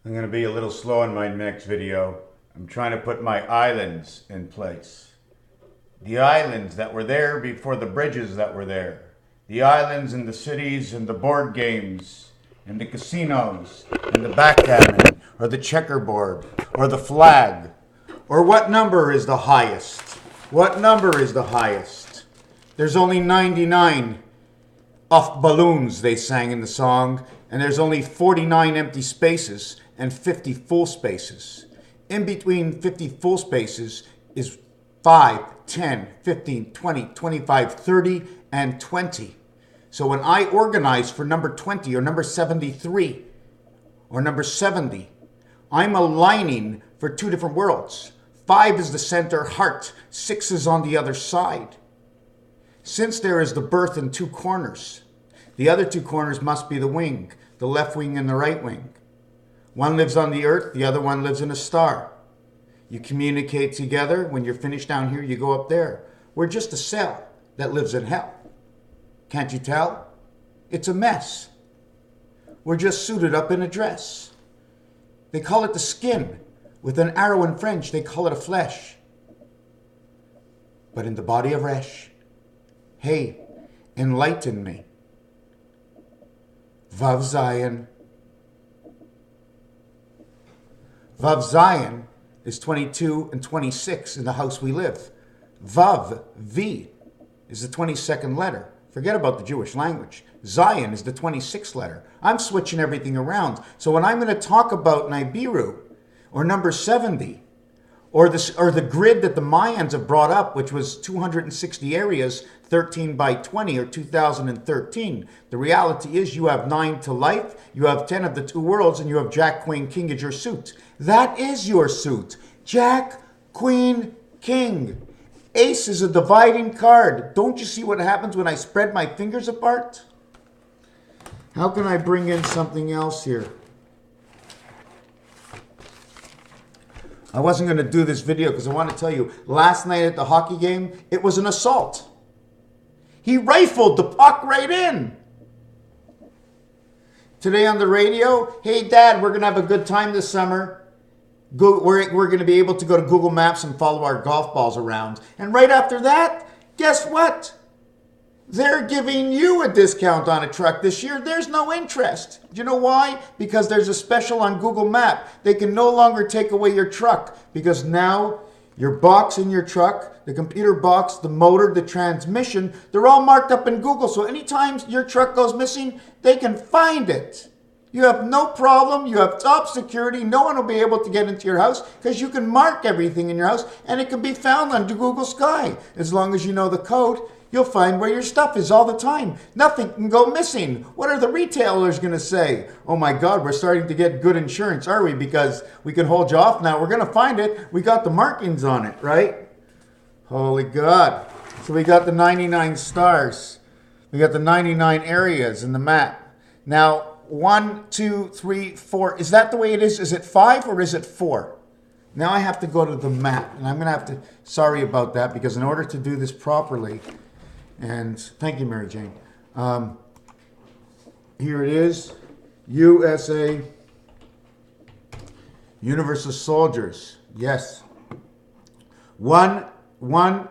I'm going to be a little slow in my next video. I'm trying to put my islands in place. The islands that were there before the bridges that were there. The islands and the cities and the board games and the casinos and the backgammon or the checkerboard or the flag. Or what number is the highest? What number is the highest? There's only 99 off balloons, they sang in the song, and there's only 49 empty spaces and 50 full spaces. In between 50 full spaces is 5, 10, 15, 20, 25, 30, and 20. So when I organize for number 20 or number 73 or number 70, I'm aligning for two different worlds. 5 is the center heart, 6 is on the other side. Since there is the birth in two corners, the other two corners must be the wing, the left wing and the right wing. One lives on the earth, the other one lives in a star. You communicate together. When you're finished down here, you go up there. We're just a cell that lives in hell. Can't you tell? It's a mess. We're just suited up in a dress. They call it the skin. With an arrow in French, they call it a flesh. But in the body of Resh, hey, enlighten me. Vav Zion. Vav Zion is 22 and 26 in the house we live. Vav, V, is the 22nd letter. Forget about the Jewish language. Zion is the 26th letter. I'm switching everything around. So when I'm going to talk about Nibiru, or number 70, or the grid that the Mayans have brought up, which was 260 areas, 13 by 20, or 2013. The reality is you have 9 to life, you have 10 of the two worlds, and you have Jack, Queen, King as your suit. That is your suit. Jack, Queen, King. Ace is a dividing card. Don't you see what happens when I spread my fingers apart? How can I bring in something else here? I wasn't going to do this video because I want to tell you, last night at the hockey game, it was an assault. He rifled the puck right in. Today on the radio, hey Dad, we're going to have a good time this summer. We're going to be able to go to Google Maps and follow our golf balls around. And right after that, guess what? They're giving you a discount on a truck this year. There's no interest. Do you know why? Because there's a special on Google Map. They can no longer take away your truck because now your box in your truck, the computer box, the motor, the transmission, they're all marked up in Google. So anytime your truck goes missing, they can find it. You have no problem. You have top security. No one will be able to get into your house because you can mark everything in your house and it can be found on Google Sky. As long as you know the code, you'll find where your stuff is all the time. Nothing can go missing. What are the retailers going to say? Oh my God, we're starting to get good insurance, are we? Because we can hold you off now. We're going to find it. We got the markings on it, right? Holy God. So we got the 99 stars. We got the 99 areas in the map. Now, 1, 2, 3, 4. Is that the way it is? Is it 5 or is it 4? Now I have to go to the map. And I'm going to have to, sorry about that, because in order to do this properly, and thank you, Mary Jane. Here it is, USA, Universal Soldiers. Yes. 1,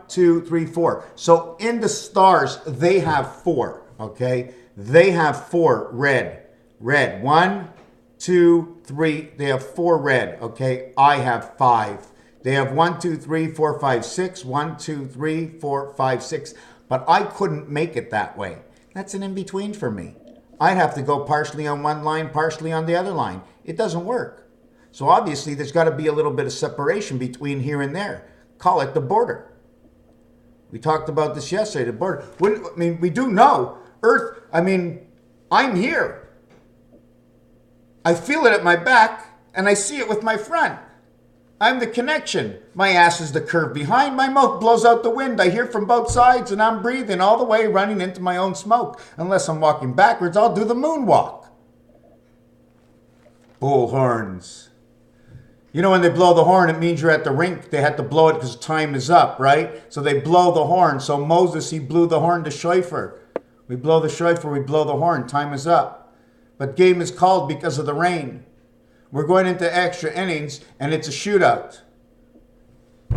2, 3, 4. So in the stars, they have 4. Okay, they have 4 red. Red. 1, 2, 3. They have 4 red. Okay, I have 5. They have 1, 2, 3, 4, 5, 6. 1, 2, 3, 4, 5, 6. But I couldn't make it that way. That's an in-between for me. I'd have to go partially on one line, partially on the other line. It doesn't work. So obviously there's got to be a little bit of separation between here and there. Call it the border. We talked about this yesterday, the border. We do know Earth, I'm here. I feel it at my back and I see it with my front. I'm the connection. My ass is the curve behind. My mouth blows out the wind. I hear from both sides and I'm breathing all the way running into my own smoke. Unless I'm walking backwards, I'll do the moonwalk. Bullhorns. You know when they blow the horn, it means you're at the rink. They had to blow it because time is up, right? So they blow the horn. So Moses, he blew the horn to shofar. We blow the shofar, we blow the horn. Time is up. But game is called because of the rain. We're going into extra innings, and it's a shootout.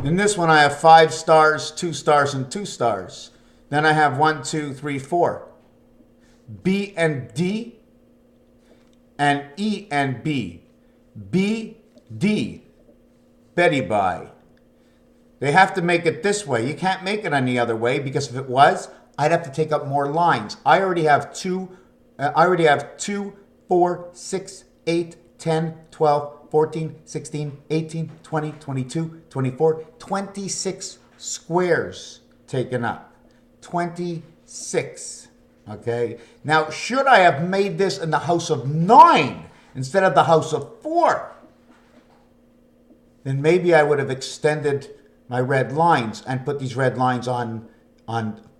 In this one, I have 5 stars, 2 stars, and 2 stars. Then I have 1, 2, 3, 4. B and D, and E and B. B, D, Betty Bye. They have to make it this way. You can't make it any other way, because if it was, I'd have to take up more lines. I already have 2, 4, 6, 8, 10, 12, 14, 16, 18, 20, 22, 24, 26 squares taken up. 26. Okay? Now, should I have made this in the house of 9 instead of the house of 4? Then maybe I would have extended my red lines and put these red lines on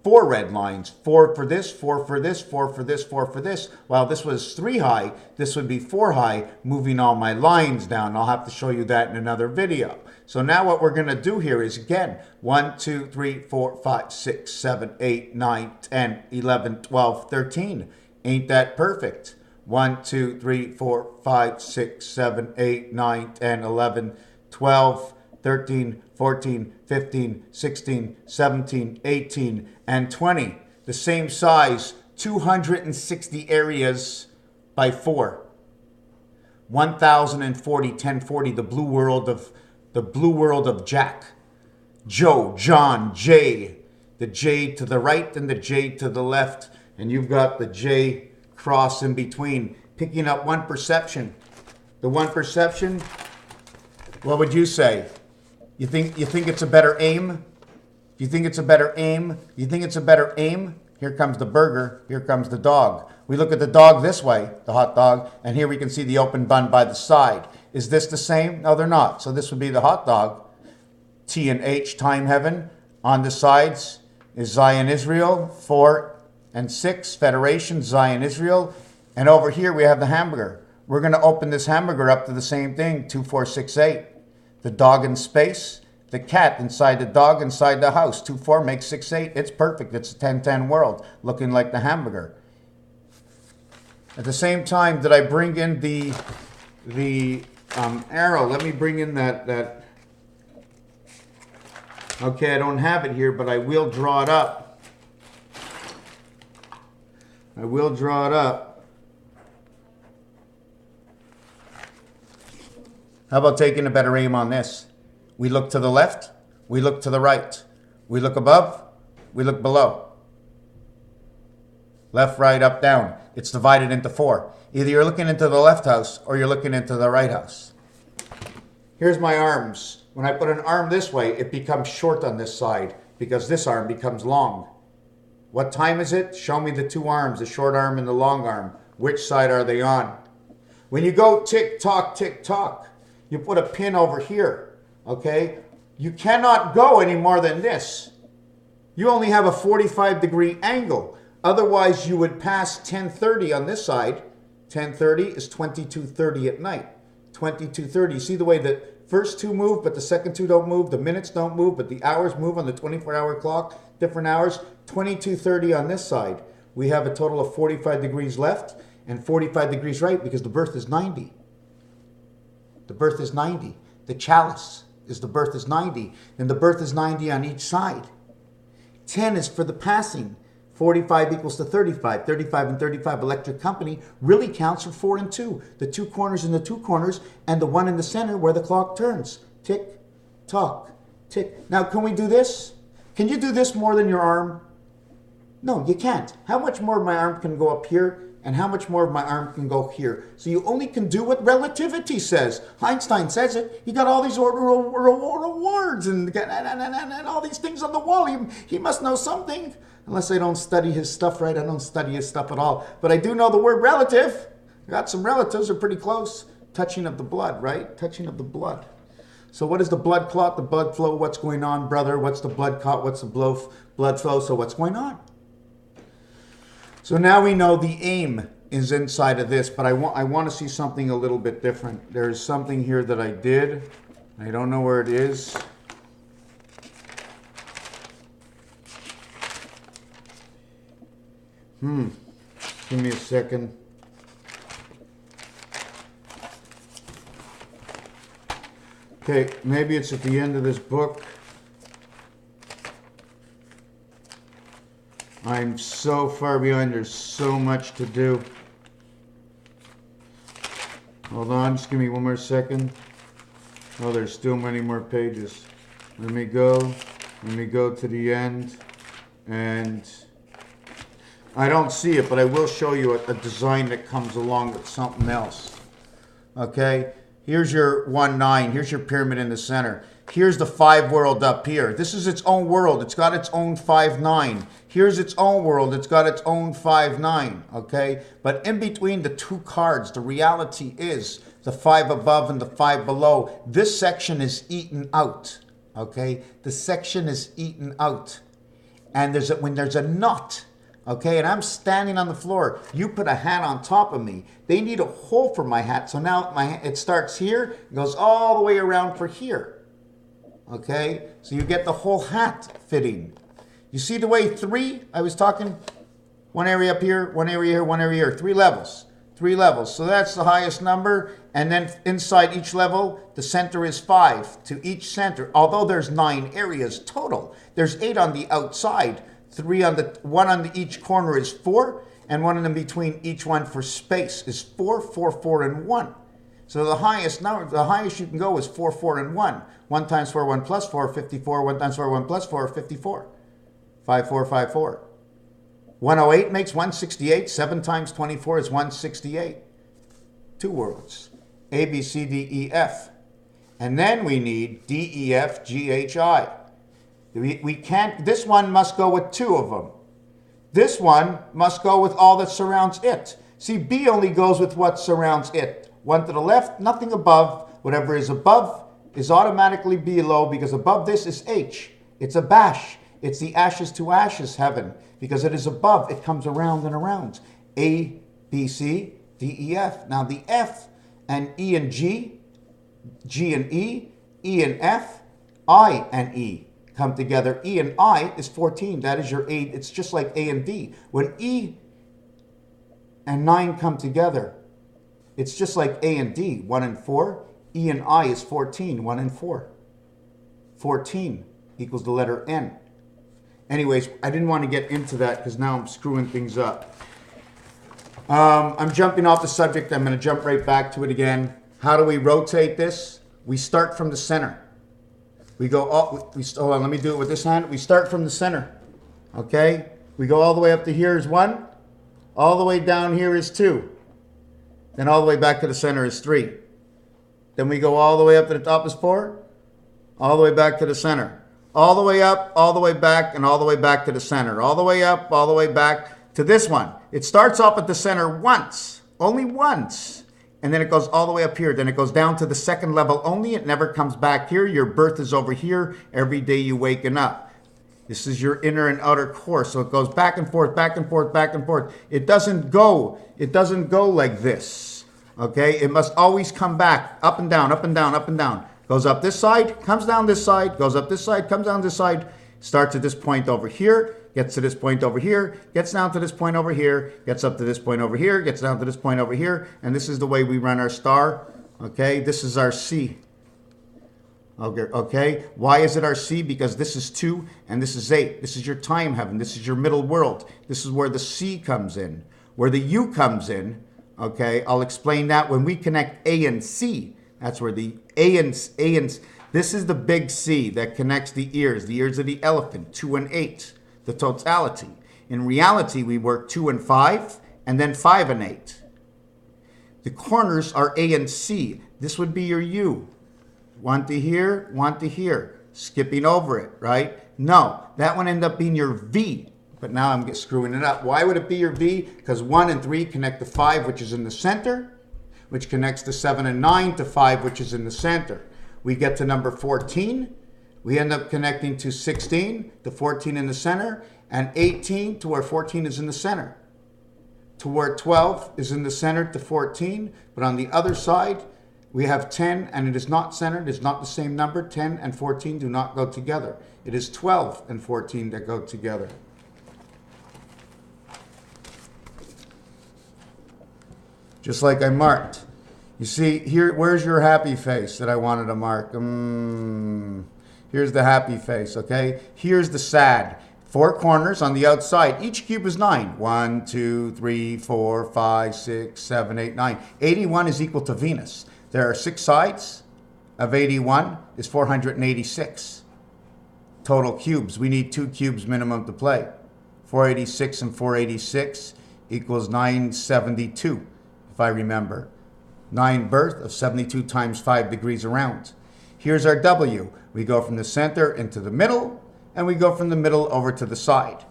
4 red lines. 4 for this, 4 for this, 4 for this, 4 for this. While this was 3 high, this would be 4 high, moving all my lines down. I'll have to show you that in another video. So now what we're going to do here is, again, 1, 2, 3, 4, 5, 6, 7, 8, 9, 10, 11, 12, 13. Ain't that perfect? 1, 2, 3, 4, 5, 6, 7, 8, 9, 10, 11, 12, 13, 14, 15, 16, 17, 18, and 20. The same size, 260 areas by 4. 1040, 1040, the blue world of Jack. Joe, John, J. The J to the right and the J to the left. And you've got the J cross in between, picking up one perception. The one perception, what would you say? You think it's a better aim? You think it's a better aim? You think it's a better aim? Here comes the burger. Here comes the dog. We look at the dog this way, the hot dog, and here we can see the open bun by the side. Is this the same? No, they're not. So this would be the hot dog. T and H, time heaven. On the sides is Zion, Israel. 4 and 6, Federation, Zion, Israel. And over here we have the hamburger. We're going to open this hamburger up to the same thing, 2, 4, 6, 8. The dog in space, the cat inside the dog inside the house. 2, 4 makes 6, 8. It's perfect. It's a 10, 10 world, looking like the hamburger. At the same time, did I bring in the arrow? Let me bring in that. Okay, I don't have it here, but I will draw it up. I will draw it up. How about taking a better aim on this? We look to the left, we look to the right. We look above, we look below. Left, right, up, down. It's divided into 4. Either you're looking into the left house or you're looking into the right house. Here's my arms. When I put an arm this way, it becomes short on this side because this arm becomes long. What time is it? Show me the 2 arms, the short arm and the long arm. Which side are they on? When you go tick tock, you put a pin over here, okay? You cannot go any more than this. You only have a 45-degree angle. Otherwise, you would pass 10:30 on this side. 10:30 is 22:30 at night. 22:30. See the way the first 2 move, but the second 2 don't move. The minutes don't move, but the hours move on the 24-hour clock. Different hours. 22:30 on this side. We have a total of 45 degrees left and 45 degrees right because the birth is 90. The birth is 90. The chalice is the birth is 90. And the birth is 90 on each side. 10 is for the passing. 45 equals to 35. 35 and 35 electric company really counts for 4 and 2. The 2 corners and the 2 corners and the 1 in the center where the clock turns. Tick, tock, tick. Now, can we do this? Can you do this more than your arm? No, you can't. How much more of my arm can go up here and how much more of my arm can go here? So you only can do what relativity says. Einstein says it. He got all these awards and all these things on the wall. He must know something. Unless I don't study his stuff right. I don't study his stuff at all. But I do know the word relative. I got some relatives are pretty close. Touching of the blood, right? Touching of the blood. So what is the blood clot, the blood flow? What's going on, brother? What's the blood clot? What's the blood flow? So what's going on? So now we know the aim is inside of this, but I want to see something a little bit different. There's something here that I did. I don't know where it is. Give me a second. Okay, maybe it's at the end of this book. I'm so far behind. There's so much to do. Hold on, just give me one more second. Oh, there's still many more pages. Let me go to the end. And I don't see it, but I will show you a design that comes along with something else. Okay, here's your 1-9. Here's your pyramid in the center. Here's the 5 world up here. This is its own world. It's got its own 5-9. Here's its own world. It's got its own 5-9. Okay, but in between the two cards, the reality is the 5 above and the 5 below. This section is eaten out. Okay, the section is eaten out. And when there's a knot, okay, and I'm standing on the floor, you put a hat on top of me. They need a hole for my hat. So now it starts here, goes all the way around for here. Okay, so you get the whole hat fitting. You see the way 3, I was talking, one area up here, one area here, one area here, 3 levels. 3 levels. So that's the highest number. And then inside each level, the center is 5 to each center. Although there's 9 areas total. There's 8 on the outside. 1 on each corner is 4. And 1 in between each one for space is 4, 4, 4, and 1. So the highest number, the highest you can go is 4, 4, and 1. 1 times 4, 1 plus 4, 54. 1 times 4, 1 plus 4, 54. 5, 4, 5, 4. 108 makes 168. 7 times 24 is 168. 2 worlds. A, B, C, D, E, F. And then we need D, E, F, G, H, I. We can't, this one must go with 2 of them. This one must go with all that surrounds it. See, B only goes with what surrounds it. 1 to the left, nothing above. Whatever is above is automatically below, because above this is H. It's a bash. It's the ashes to ashes heaven, because it is above. It comes around and around. A, B, C, D, E, F. Now the F and E and G, G and E and F, I and E come together. E and I is 14. That is your A. It's just like A and D. When E and 9 come together, it's just like A and D, 1 and 4. E and I is 14, 1 and 4. 14 equals the letter N. Anyways, I didn't want to get into that because now I'm screwing things up. I'm jumping off the subject. I'm going to jump right back to it again. How do we rotate this? We start from the center. We go up. Hold on, let me do it with this hand. We start from the center. Okay? We go all the way up to here is 1. All the way down here is 2. Then all the way back to the center is 3. Then we go all the way up to the top is 4. All the way back to the center. All the way up, all the way back, and all the way back to the center. All the way up, all the way back to this one. It starts off at the center once. Only once. And then it goes all the way up here. Then it goes down to the second level only. It never comes back here. Your birth is over here every day you waken up. This is your inner and outer core. So it goes back and forth, back and forth, back and forth. It doesn't go like this. Okay? It must always come back. Up and down, up and down, up and down. Goes up this side, comes down this side, goes up this side, comes down this side, starts at this point over here, gets to this point over here, gets down to this point over here, gets up to this point over here, gets down to this point over here, and this is the way we run our star. Okay, this is our C. Okay, why is it our C? Because this is 2 and this is 8. This is your time heaven. This is your middle world. This is where the C comes in. Where the U comes in, okay, I'll explain that when we connect A and C. That's where the A and this is the big C that connects the ears of the elephant, 2 and 8, the totality. In reality, we work 2 and 5, and then 5 and 8. The corners are A and C. This would be your U. 1 to here, skipping over it, right? No, that one ended up being your V, but now I'm screwing it up. Why would it be your V? Because 1 and 3 connect to 5, which is in the center, which connects to 7 and 9 to 5, which is in the center. We get to number 14. We end up connecting to 16, to 14 in the center, and 18 to where 14 is in the center. To where 12 is in the center to 14, but on the other side, we have 10, and it is not centered. It's not the same number. 10 and 14 do not go together. It is 12 and 14 that go together. Just like I marked. You see, here, where's your happy face that I wanted to mark? Here's the happy face, okay? Here's the sad. 4 corners on the outside. Each cube is 9. 1, 2, 3, 4, 5, 6, 7, 8, 9. 81 is equal to Venus. There are 6 sides of 81 is 486. Total cubes. We need 2 cubes minimum to play. 486 and 486 equals 972, if I remember. 9 birth of 72 times 5 degrees around. Here's our W. We go from the center into the middle, and we go from the middle over to the side.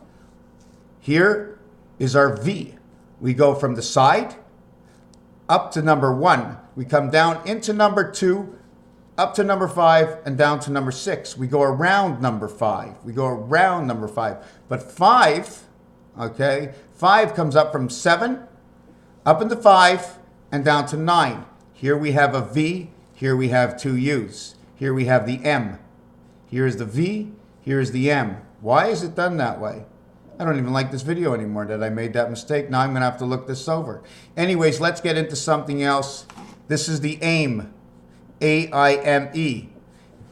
Here is our V. We go from the side up to number 1. We come down into number 2, up to number 5, and down to number 6. We go around number 5. We go around number 5. But 5, okay, 5 comes up from 7, up into 5, and down to 9. Here we have a V. Here we have 2 U's. Here we have the M. Here is the V. Here is the M. Why is it done that way? I don't even like this video anymore that I made that mistake. Now I'm going to have to look this over. Anyways, let's get into something else. This is the aim. A-I-M-E.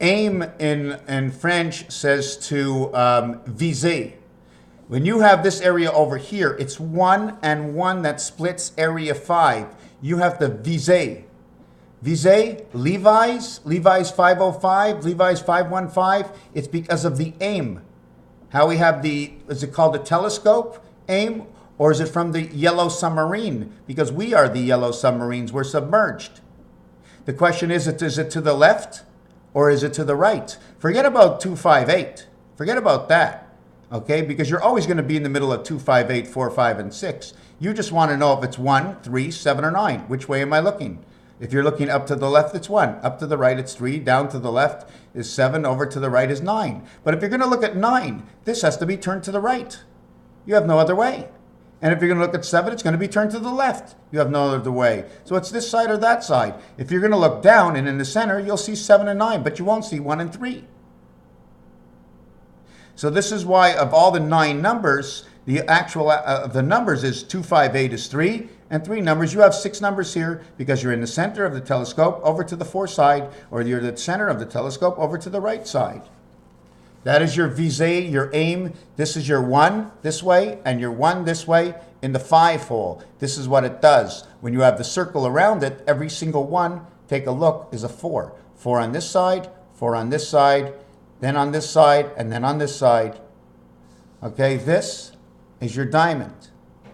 Aim in French says to viser. When you have this area over here, it's 1 and 1 that splits area 5. You have to viser. Viser, Levi's 505, Levi's 515. It's because of the aim. How we have the, is it called the telescope aim? Or is it from the yellow submarine? Because we are the yellow submarines. We're submerged. The question is it to the left or is it to the right? Forget about 258. Forget about that. Okay, because you're always going to be in the middle of 2, 5, 8, 4, 5, and 6. You just want to know if it's 1, 3, 7, or 9. Which way am I looking? If you're looking up to the left, it's 1. Up to the right, it's 3. Down to the left is 7. Over to the right is 9. But if you're going to look at 9, this has to be turned to the right. You have no other way. And if you're going to look at 7, it's going to be turned to the left. You have no other way. So it's this side or that side. If you're going to look down and in the center, you'll see 7 and 9, but you won't see 1 and 3. So this is why of all the 9 numbers, the actual the numbers is 258 is 3, and 3 numbers. You have 6 numbers here because you're in the center of the telescope over to the 4 side, or you're the center of the telescope over to the right side. That is your visée, your aim. This is your 1 this way and your 1 this way in the 5 hole. This is what it does. When you have the circle around it, every single one, take a look, is a 4. 4 on this side, 4 on this side, then on this side, and then on this side. Okay, this is your diamond.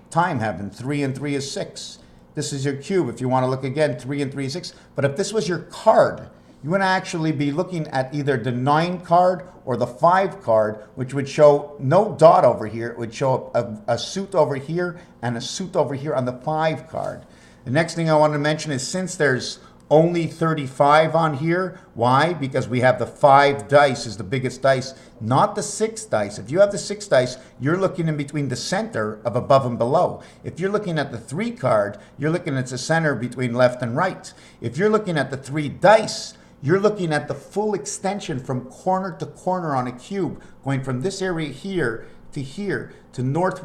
Time heaven, 3 and 3 is 6. This is your cube. If you want to look again, 3 and 3 is 6. But if this was your card, you would actually be looking at either the 9 card or the 5 card, which would show no dot over here. It would show a suit over here and a suit over here on the 5 card. The next thing I want to mention is since there's only 35 on here. Why? Because we have the 5 dice is the biggest dice, not the 6 dice. If you have the 6 dice, you're looking in between the center of above and below. If you're looking at the 3 card, you're looking at the center between left and right. If you're looking at the 3 dice, you're looking at the full extension from corner to corner on a cube, going from this area here, to north,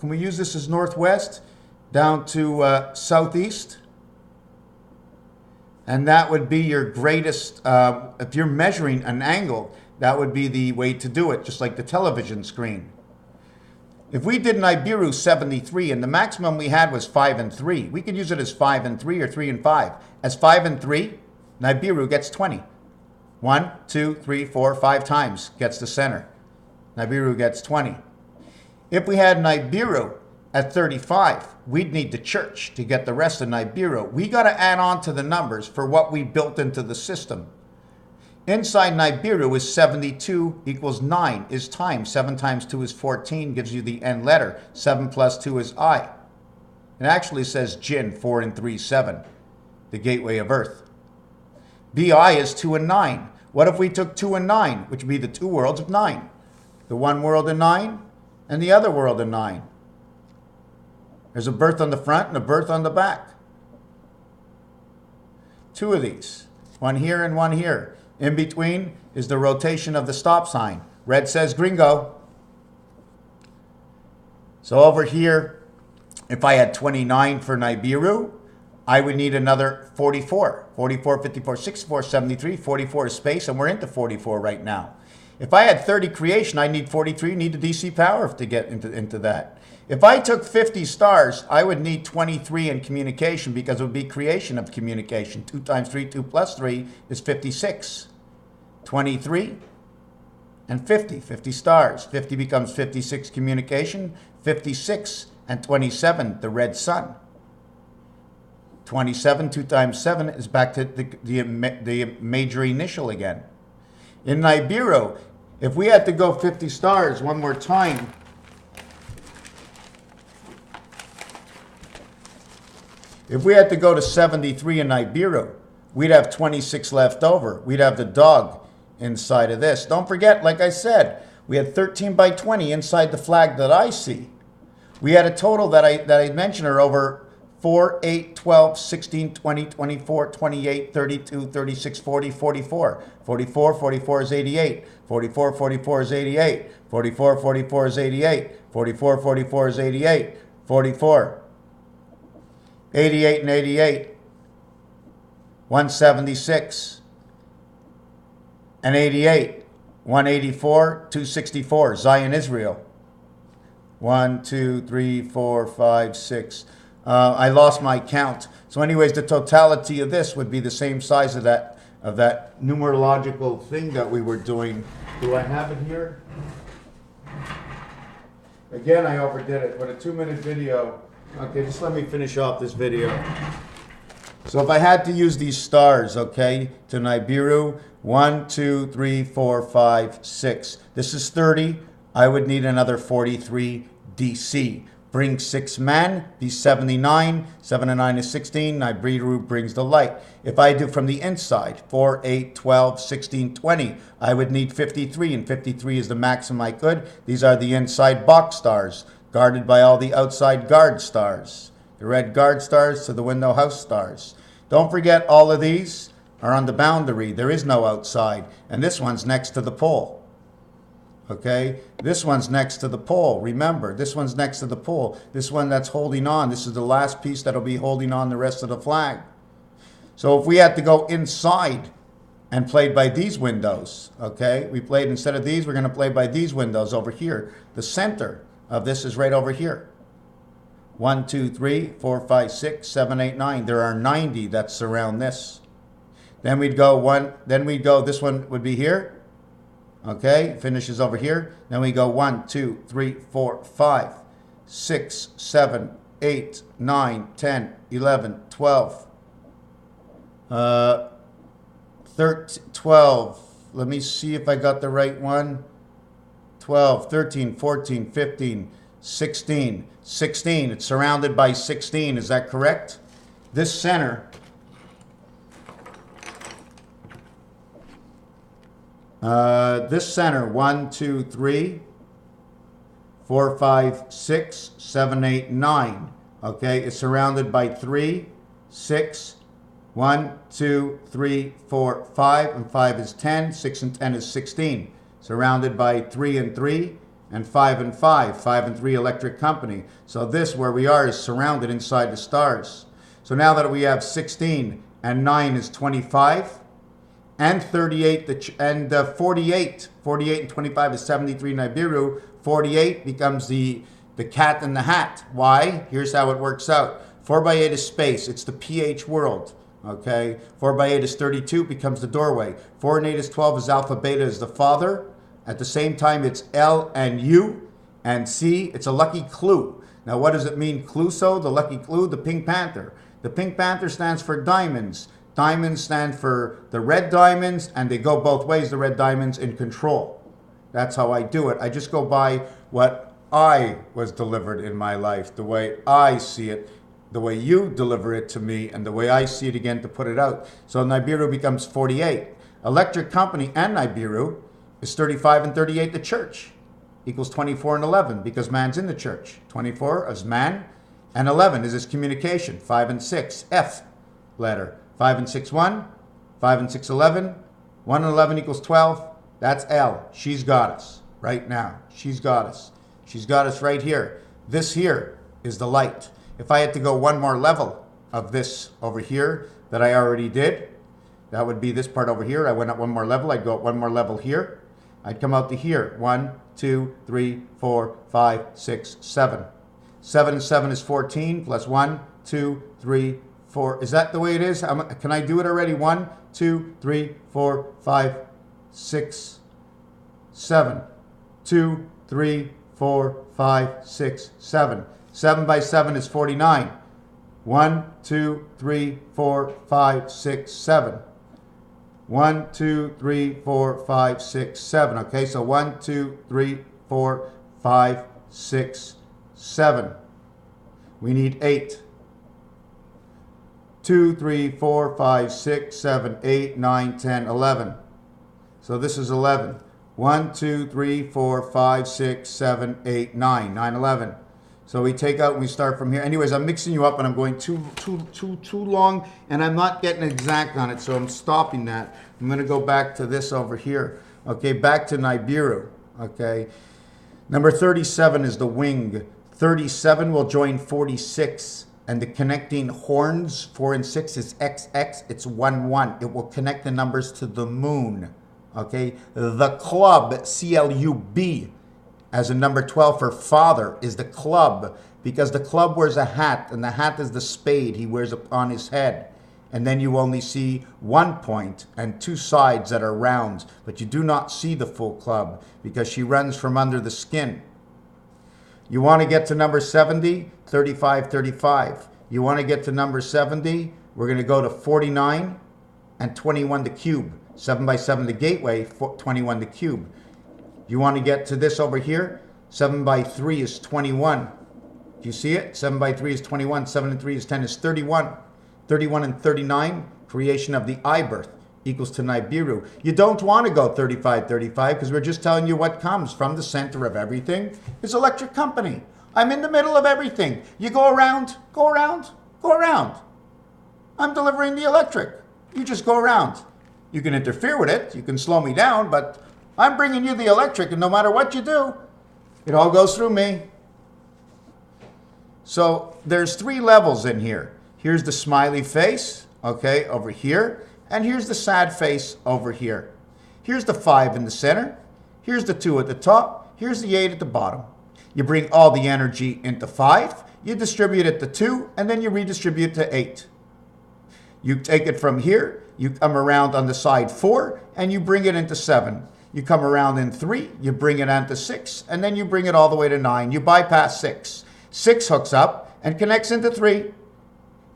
can we use this as northwest, down to southeast? And that would be your greatest, if you're measuring an angle, that would be the way to do it, just like the television screen. If we did Nibiru 73 and the maximum we had was 5 and 3, we could use it as 5 and 3 or 3 and 5. As 5 and 3, Nibiru gets 20. 1, 2, 3, 4, 5 times gets the center. Nibiru gets 20. If we had Nibiru at 35, we'd need the church to get the rest of Nibiru. We got to add on to the numbers for what we built into the system. Inside Nibiru is 72 equals 9 is time. 7 times 2 is 14, gives you the N letter. 7 plus 2 is I. It actually says Jin, 4 and 3, 7, the gateway of Earth. BI is 2 and 9. What if we took 2 and 9, which would be the 2 worlds of 9? The one world of 9 and the other world of 9. There's a birth on the front and a birth on the back. 2 of these. One here and one here. In between is the rotation of the stop sign. Red says gringo. So over here, if I had 29 for Nibiru, I would need another 44. 44, 54, 64, 73, 44 is space, and we're into 44 right now. If I had 30 creation, I need 43, need the DC power to get into that. If I took 50 stars, I would need 23 in communication because it would be creation of communication. 2 times 3, 2 plus 3 is 56. 23 and 50, 50 stars. 50 becomes 56 communication, 56 and 27, the red sun. 27, 2 times 7 is back to the major initial again. In Nibiru, if we had to go 50 stars one more time, if we had to go to 73 in Nibiru, we'd have 26 left over. We'd have the dog inside of this. Don't forget, like I said, we had 13 by 20 inside the flag that I see. We had a total that I mentioned are over 4, 8, 12, 16, 20, 24, 28, 32, 36, 40, 44. 44, 44 is 88. 44, 44 is 88. 44, 44 is 88. 44, 44 is 88. 44. 88 and 88. 176. And 88. 184, 264. Zion, Israel. 1, 2, 3, 4, 5, 6. I lost my count. So anyways, the totality of this would be the same size of that numerological thing that we were doing. Do I have it here? Again, I overdid it. But a 2-minute video. Okay, just let me finish off this video. So if I had to use these stars, okay, to Nibiru, 1, 2, 3, 4, 5, 6. This is 30. I would need another 43 DC. Bring 6 men, be 79. 7 and 9 is 16. Nibiru brings the light. If I do from the inside, 4, 8, 12, 16, 20, I would need 53, and 53 is the maximum I could. These are the inside box stars, guarded by all the outside guard stars. The red guard stars to the window house stars. Don't forget, all of these are on the boundary. There is no outside. And this one's next to the pole. Okay, this one's next to the pole. Remember, this one's next to the pole. This one that's holding on. This is the last piece that'll be holding on the rest of the flag. So if we had to go inside and play by these windows, okay, we played instead of these, we're going to play by these windows over here. The center of this is right over here. 1, 2, 3, 4, 5, 6, 7, 8, 9. There are 90 that surround this. Then we'd go this one would be here. Okay, finishes over here. Then we go 1, 2, 3, 4, 5, 6, 7, 8, 9, 10, 11, 12. 12. Let me see if I got the right one. 12, 13, 14, 15, 16. 16. It's surrounded by 16. Is that correct? This center. This center, 1, 2, 3, 4, 5, 6, 7, 8, 9. Okay, it's surrounded by 3, 6, 1, 2, 3, 4, 5, and 5 is 10, 6 and 10 is 16. Surrounded by 3 and 3, and 5 and 5, 5 and 3 electric company. So this, where we are, is surrounded inside the stars. So now that we have 16 and 9 is 25, and 38 and 48 and 25 is 73 Nibiru. 48 becomes the cat in the hat. Why? Here's how it works out. 4 by 8 is space. It's the pH world. Okay. 4 by 8 is 32, becomes the doorway. 4 and 8 is 12, is alpha. Beta is the father. At the same time, it's L and U and C. It's a lucky clue. Now, what does it mean, Cluso? The lucky clue, the Pink Panther. The Pink Panther stands for diamonds. Diamonds stand for the red diamonds, and they go both ways, the red diamonds, in control. That's how I do it. I just go by what I was delivered in my life, the way I see it, the way you deliver it to me, and the way I see it again to put it out. So Nibiru becomes 48. Electric company and Nibiru is 35 and 38, the church, equals 24 and 11, because man's in the church. 24 is man, and 11 is his communication. 5 and 6, F letter. 5 and 6, 1. 5 and 6, 11. 1 and 11 equals 12. That's L. She's got us right now. She's got us. She's got us right here. This here is the light. If I had to go one more level, of this over here that I already did. That would be this part over here. I went up one more level. I'd go up one more level here. I'd come out to here. 1, 2, 3, 4, 5, 6, 7. 7 and 7 is 14 plus 1, 2, 3, 4. Is that the way it is? Can I do it already? 1, 2, 3, 4, 5, 6, 7. 2, 3, 4, 5, 6, 7. 7 by 7 is 49. 1, 2, 3, 4, 5, 6, 7. 1, 2, 3, 4, 5, 6, 7. Okay, so 1, 2, 3, 4, 5, 6, 7. We need 8. 2, 3, 4, 5, 6, 7, 8, 9, 10, 11. So this is 11. 1, 2, 3, 4, 5, 6, 7, 8, 9. 9, 11. So we take out and we start from here. Anyways, I'm mixing you up and I'm going too long and I'm not getting exact on it, so I'm stopping that. I'm going to go back to this over here. Okay, back to Nibiru. Okay. Number 37 is the wing. 37 will join 46. And the connecting horns, 4 and 6 is XX. It's 1, 1. It will connect the numbers to the moon. Okay. The club, C-L-U-B, as a number 12 for father, is the club, because the club wears a hat, and the hat is the spade he wears upon his head. And then you only see one point and 2 sides that are rounds, but you do not see the full club because she runs from under the skin. You want to get to number 70, 35, 35. You want to get to number 70, we're going to go to 49 and 21 the cube. 7 by 7 the gateway, 21 the cube. You want to get to this over here, 7 by 3 is 21. Do you see it? 7 by 3 is 21, 7 and 3 is 10 is 31. 31 and 39, creation of the I-birth, equals to Nibiru. You don't want to go 35, 35, because we're just telling you what comes from the center of everything. It's electric company. I'm in the middle of everything. You go around, go around, go around. I'm delivering the electric. You just go around. You can interfere with it. You can slow me down, but I'm bringing you the electric, and no matter what you do, it all goes through me. So there's 3 levels in here. Here's the smiley face, okay, over here. And here's the sad face over here. Here's the 5 in the center. Here's the 2 at the top. Here's the 8 at the bottom. You bring all the energy into 5. You distribute it to 2, and then you redistribute to 8. You take it from here. You come around on the side 4, and you bring it into 7. You come around in 3, you bring it onto 6, and then you bring it all the way to 9. You bypass 6. 6 hooks up and connects into 3.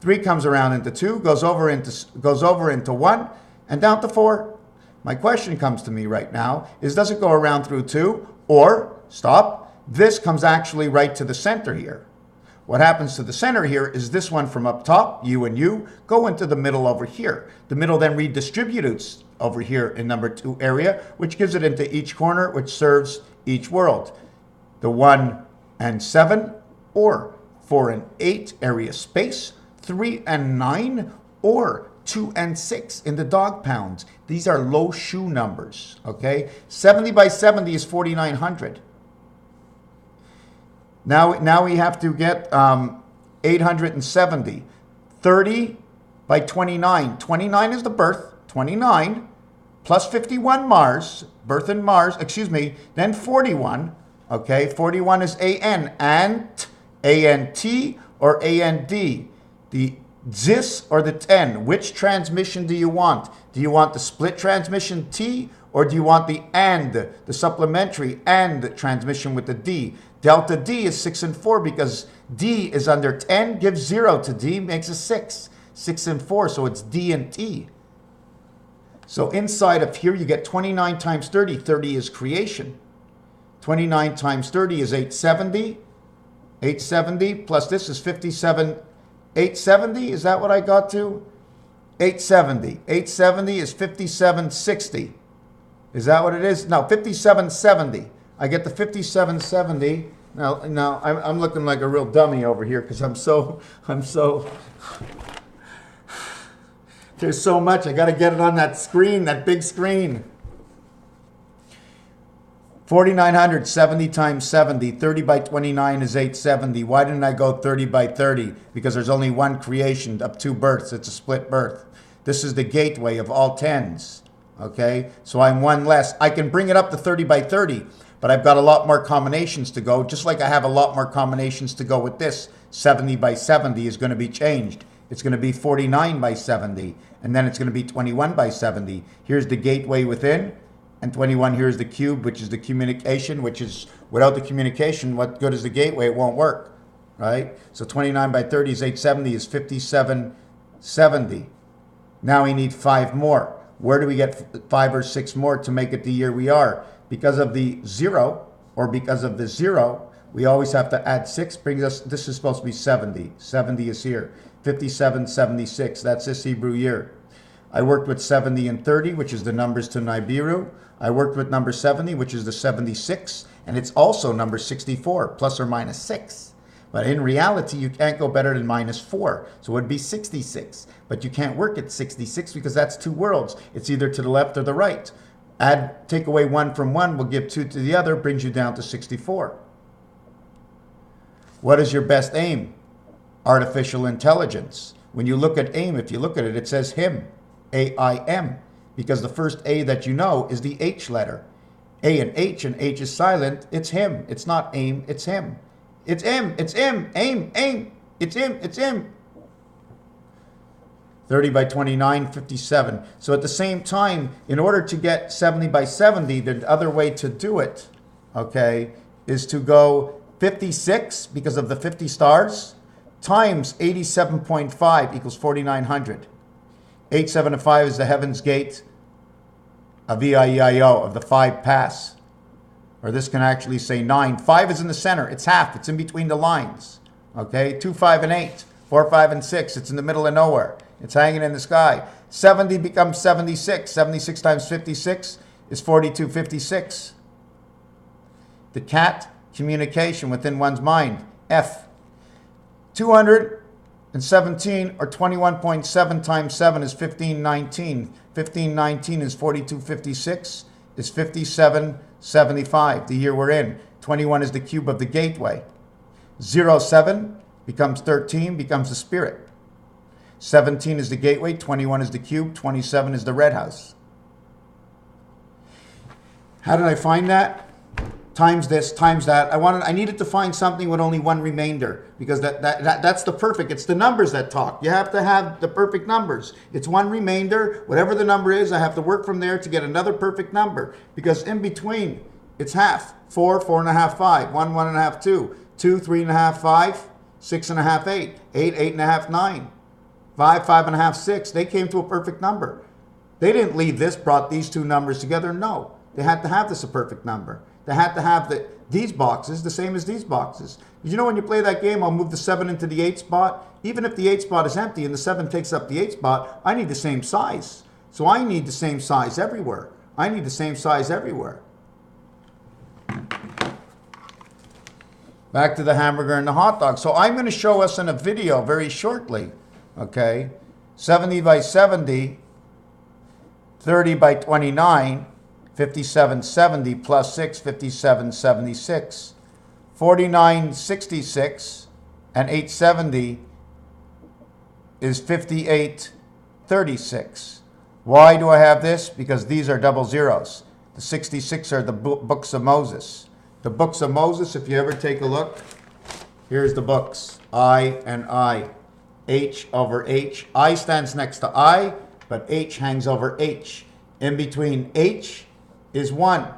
3 comes around into 2, goes over into 1, and down to 4. My question comes to me right now is, does it go around through 2, or, stop, this comes actually right to the center here. What happens to the center here is this one from up top, you and you, go into the middle over here. The middle then redistributes over here in number 2 area, which gives it into each corner, which serves each world. The 1 and 7, or 4 and 8 area space, 3 and 9, or 2 and 6 in the dog pounds. These are low shoe numbers, okay? 70 by 70 is 4,900. Now we have to get 870. 30 by 29. 29 is the birth. 29 plus 51 Mars, birth in Mars, excuse me, then 41. Okay, 41 is AN, ANT, ANT, or AND. The ZIS or the 10. Which transmission do you want? Do you want the split transmission T, or do you want the AND, the supplementary AND transmission with the D? Delta D is 6 and 4 because D is under 10, gives 0 to D, makes a 6. 6 and 4, so it's D and T. So inside of here, you get 29 times 30. 30 is creation. 29 times 30 is 870. 870 plus this is 57. 870, is that what I got to? 870. 870 is 5760. Is that what it is? No, 5770. I get the 5770. Now I'm looking like a real dummy over here because I'm so there's so much. I got to get it on that screen, that big screen. 4,900, 70 times 70. 30 by 29 is 870. Why didn't I go 30 by 30? Because there's only one creation of two births. It's a split birth. This is the gateway of all tens. Okay? So I'm one less. I can bring it up to 30 by 30, but I've got a lot more combinations to go, just like I have a lot more combinations to go with this. 70 by 70 is going to be changed. It's going to be 49 by 70, and then it's going to be 21 by 70. Here's the gateway within, and 21 here is the cube, which is the communication, which is, without the communication, what good is the gateway? It won't work, right? So 29 by 30 is 870, is 5770. Now we need 5 more. Where do we get 5 or 6 more to make it the year we are? Because of the 0, or because of the 0, we always have to add 6, brings us, this is supposed to be 70. 70 is here. 5776, that's this Hebrew year. I worked with 70 and 30, which is the numbers to Nibiru. I worked with number 70, which is the 76, and it's also number 64, plus or minus 6. But in reality, you can't go better than minus 4, so it would be 66. But you can't work at 66 because that's 2 worlds. It's either to the left or the right. Take away 1 from 1, will give 2 to the other, brings you down to 64. What is your best aim? Artificial intelligence. When you look at AIM, if you look at it, it says him, A-I-M, because the first A that you know is the H letter. A and H is silent. It's him. It's not AIM, it's him. It's him, it's him, AIM, AIM. It's him, it's him. 30 by 29, 57. So at the same time, in order to get 70 by 70, the other way to do it, okay, is to go 56 because of the 50 stars, times 87.5 equals 4,900. 875 is the heaven's gate of VIEIO, of the 5 pass. Or this can actually say 9. 5 is in the center. It's half. It's in between the lines. Okay? 2, 5, and 8. 4, 5, and 6. It's in the middle of nowhere. It's hanging in the sky. 70 becomes 76. 76 times 56 is 4256. The cat, communication within one's mind. F. 217 or 21.7 times 7 is 1519. 1519 is 4256, is 5775, the year we're in. 21 is the cube of the gateway. 07 becomes 13, becomes the spirit. 17 is the gateway, 21 is the cube, 27 is the red house. How did I find that? Times this, times that. I needed to find something with only one remainder, because that's the perfect. It's the numbers that talk. You have to have the perfect numbers. It's one remainder. Whatever the number is, I have to work from there to get another perfect number, because in between, it's half. 4, 4.5, 5. 1, 1.5, 2. 2, 3.5, 5. 6.5, 8. 8, 8.5, 9. 5, 5.5, 6. They came to a perfect number. They didn't leave this, brought these two numbers together. No. They had to have this a perfect number. They had to have these boxes the same as these boxes. You know, when you play that game, I'll move the 7 into the 8 spot. Even if the 8 spot is empty and the 7 takes up the 8 spot, I need the same size. So I need the same size everywhere. I need the same size everywhere. Back to the hamburger and the hot dog. So I'm going to show us in a video very shortly, okay, 70 by 70, 30 by 29, 5770 plus 6, 5776. 4966 and 870 is 5836. Why do I have this? Because these are double zeros. The 66 are the books of Moses. The books of Moses, if you ever take a look, here's the books. I and I. H over H. I stands next to I, but H hangs over H. In between H is 1.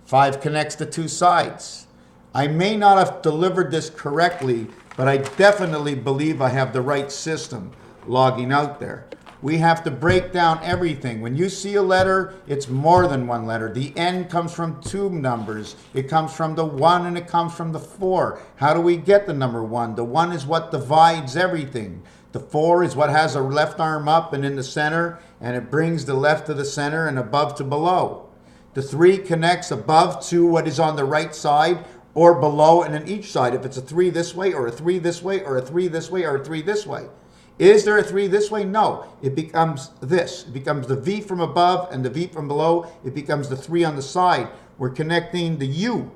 5 connects the two sides. I may not have delivered this correctly, but I definitely believe I have the right system logging out there. We have to break down everything. When you see a letter, it's more than one letter. The N comes from 2 numbers. It comes from the 1 and it comes from the 4. How do we get the number 1? The 1 is what divides everything. The 4 is what has a left arm up and in the center, and it brings the left to the center and above to below. The 3 connects above to what is on the right side or below and on each side. If it's a 3 this way or a 3 this way or a 3 this way or a 3 this way. Is there a 3 this way? No. It becomes this. It becomes the V from above and the V from below. It becomes the 3 on the side. we're connecting the U.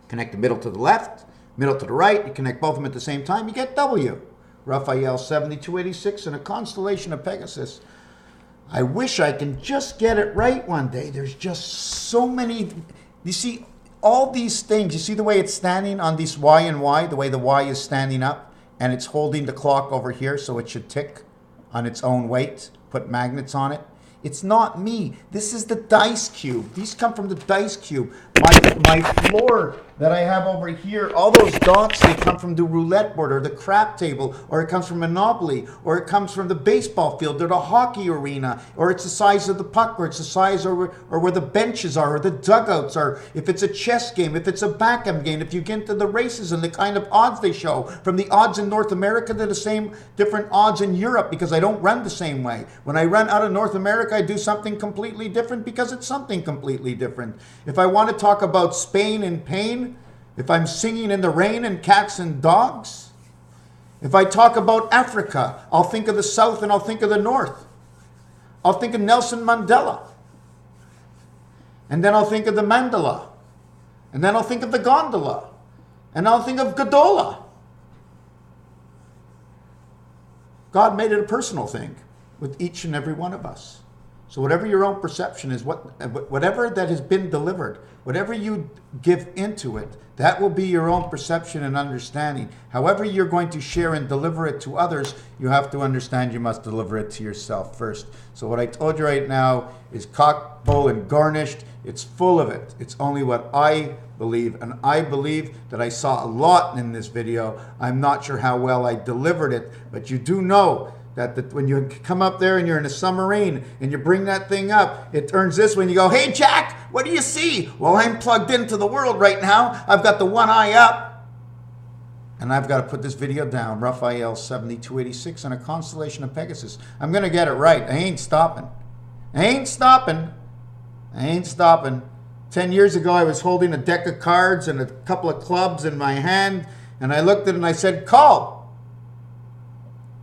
Connect the middle to the left, middle to the right. You connect both of them at the same time, you get W. Raphael 7286 and a constellation of Pegasus. I wish I can just get it right one day. There's just so many. You see all these things. You see the way it's standing on these Y and Y, the way the Y is standing up, and it's holding the clock over here so it should tick on its own weight, put magnets on it. It's not me. This is the dice cube. These come from the dice cube. My floor that I have over here, all those dots, they come from the roulette board or the crap table, or it comes from Monopoly, or it comes from the baseball field or the hockey arena, or it's the size of the puck, or it's the size or where the benches are, or the dugouts are. If it's a chess game, if it's a backgammon game, if you get into the races and the kind of odds they show, from the odds in North America to the same different odds in Europe, because I don't run the same way. When I run out of North America, I do something completely different because it's something completely different. If I want to talk about Spain and pain, if I'm singing in the rain and cats and dogs, if I talk about Africa, I'll think of the South and I'll think of the North. I'll think of Nelson Mandela. And then I'll think of the mandala. And then I'll think of the gondola. And I'll think of Godola. God made it a personal thing with each and every one of us. So whatever your own perception is, whatever that has been delivered, whatever you give into it, that will be your own perception and understanding. However you're going to share and deliver it to others, you have to understand you must deliver it to yourself first. So what I told you right now is cocked, bull, and garnished. It's full of it. It's only what I believe, and I believe that I saw a lot in this video. I'm not sure how well I delivered it, but you do know that when you come up there and you're in a submarine and you bring that thing up, it turns this way and you go, "Hey Jack, what do you see?" Well, I'm plugged into the world right now. I've got the one eye up. And I've got to put this video down. Raphael 7286 and a constellation of Pegasus. I'm going to get it right. I ain't stopping. I ain't stopping. I ain't stopping. 10 years ago, I was holding a deck of cards and a couple of clubs in my hand. And I looked at it and I said, "Call."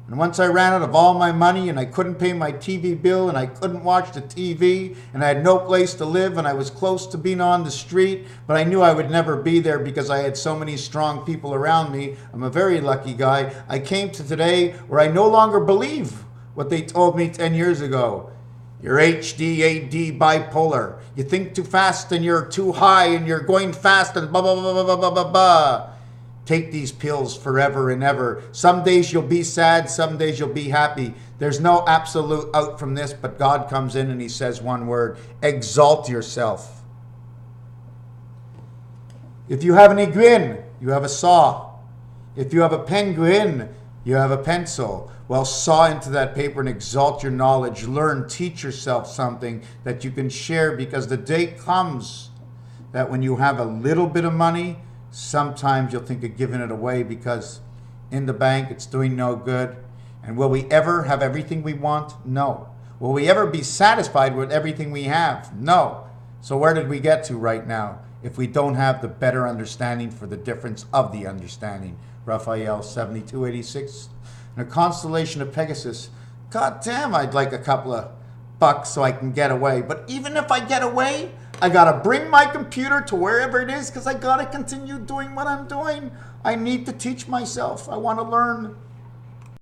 And once I ran out of all my money and I couldn't pay my TV bill and I couldn't watch the TV and I had no place to live and I was close to being on the street, but I knew I would never be there because I had so many strong people around me. I'm a very lucky guy. I came to today where I no longer believe what they told me 10 years ago. You're HDAD bipolar. You think too fast and you're too high and you're going fast and blah, blah, blah, blah, blah, blah, blah, blah. Take these pills forever and ever. Some days you'll be sad, some days you'll be happy. There's no absolute out from this, but God comes in and he says one word: exalt yourself. If you have an aiguille, you have a saw. If you have a penguin, you have a pencil. Well, saw into that paper and exalt your knowledge. Learn, teach yourself something that you can share, because the day comes that when you have a little bit of money, sometimes you'll think of giving it away because in the bank it's doing no good. And will we ever have everything we want? No. Will we ever be satisfied with everything we have? No. So where did we get to right now if we don't have the better understanding for the difference of the understanding? Raphael 7286 and a constellation of Pegasus. God damn, I'd like a couple of bucks so I can get away. But even if I get away, I gotta bring my computer to wherever it is because I gotta continue doing what I'm doing. I need to teach myself. I want to learn.